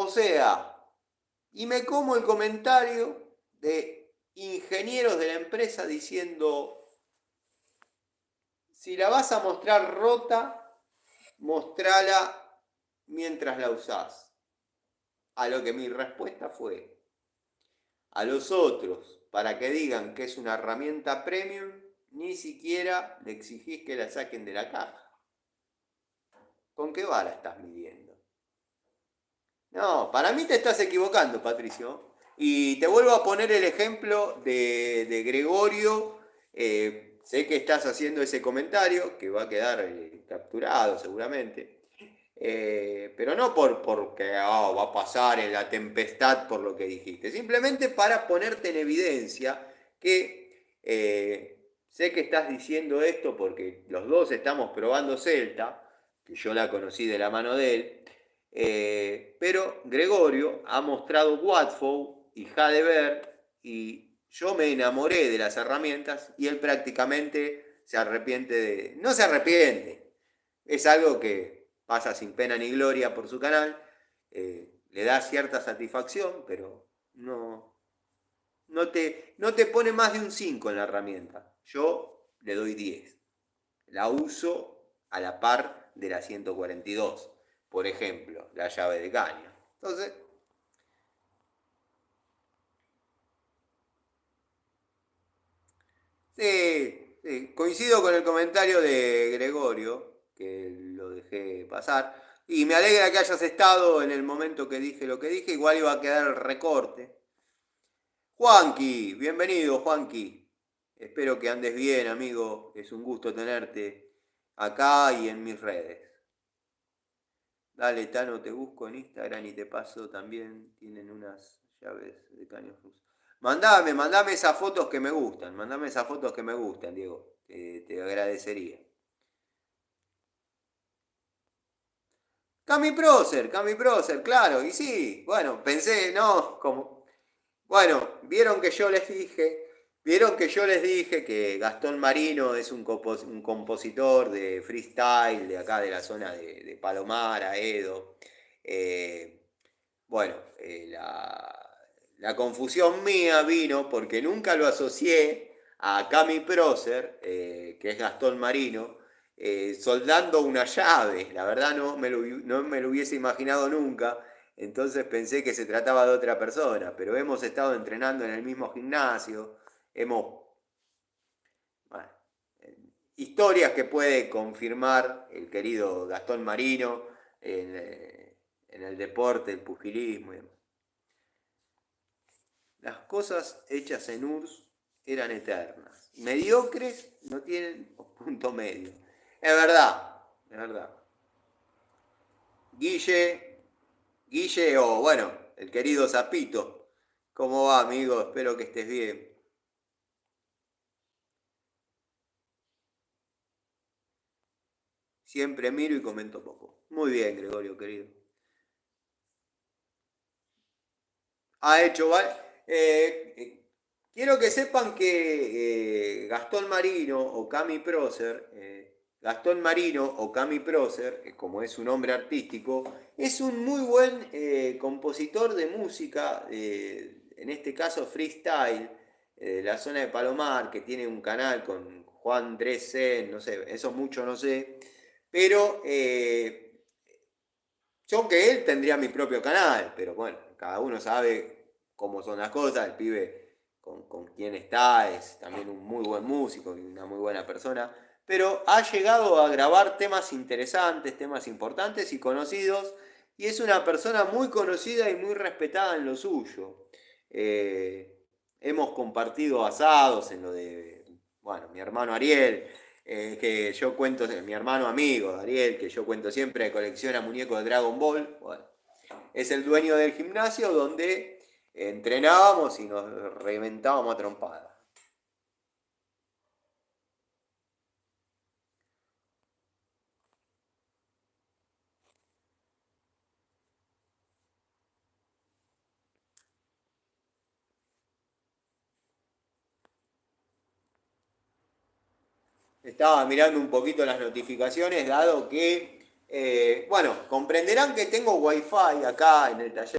O sea, y me como el comentario de ingenieros de la empresa diciendo, si la vas a mostrar rota, mostrala mientras la usás. A lo que mi respuesta fue, a los otros, para que digan que es una herramienta premium, ni siquiera le exigís que la saquen de la caja. ¿Con qué vara estás midiendo? No, para mí te estás equivocando, Patricio. Y te vuelvo a poner el ejemplo de Gregorio. Sé que estás haciendo ese comentario, que va a quedar capturado seguramente. Pero no porque va a pasar en la tempestad por lo que dijiste. Simplemente para ponerte en evidencia que sé que estás diciendo esto porque los dos estamos probando Celta, que yo la conocí de la mano de él. Pero Gregorio ha mostrado Watford y Jadever y yo me enamoré de las herramientas y él prácticamente se arrepiente de... No se arrepiente, es algo que pasa sin pena ni gloria por su canal, le da cierta satisfacción, pero no te pone más de un 5 en la herramienta. Yo le doy 10. La uso a la par de la 142. Por ejemplo, la llave de caño. Entonces, sí, sí, coincido con el comentario de Gregorio, que lo dejé pasar. Y me alegra que hayas estado en el momento que dije lo que dije. Igual iba a quedar el recorte. Juanqui, bienvenido, Juanqui. Espero que andes bien, amigo. Es un gusto tenerte acá y en mis redes. Dale, Tano, te busco en Instagram y te paso también. Tienen unas llaves de caños rusos. Mandame esas fotos que me gustan. Mandame esas fotos que me gustan, Diego. Te agradecería. Cami Procer, claro. Y sí, bueno, pensé, no, como... Bueno, vieron que yo les dije que Gastón Marino es un compositor de freestyle de acá de la zona de Palomar, Aedo. Eh, bueno, la confusión mía vino porque nunca lo asocié a Cami Procer, que es Gastón Marino, soldando una llave. La verdad no me lo hubiese imaginado nunca. Entonces pensé que se trataba de otra persona, pero hemos estado entrenando en el mismo gimnasio, hemos, bueno, historias que puede confirmar el querido Gastón Marino en el deporte, el pugilismo y demás. Las cosas hechas en URSS eran eternas. Mediocres no tienen punto medio. Es verdad, es verdad. Guille, Guille o bueno, el querido Zapito. ¿Cómo va, amigo? Espero que estés bien. Siempre miro y comento poco. Muy bien, Gregorio, querido. Ha hecho, ¿vale? Quiero que sepan que Gastón Marino o Cami Procer, Gastón Marino o Cami Procer, como es su nombre artístico, es un muy buen compositor de música, en este caso freestyle, de la zona de Palomar, que tiene un canal con Juan Dresen, no sé, eso mucho no sé, pero yo que él tendría mi propio canal, pero bueno, cada uno sabe cómo son las cosas, el pibe con quien está es también un muy buen músico y una muy buena persona, pero ha llegado a grabar temas interesantes, temas importantes y conocidos, y es una persona muy conocida y muy respetada en lo suyo. Hemos compartido asados en lo de, bueno, mi hermano Ariel, que yo cuento, mi hermano amigo, Ariel, que yo cuento siempre, colecciona muñecos de Dragon Ball. Bueno, es el dueño del gimnasio donde entrenábamos y nos reventábamos a trompadas. Estaba mirando un poquito las notificaciones, dado que, bueno, comprenderán que tengo wifi acá en el taller.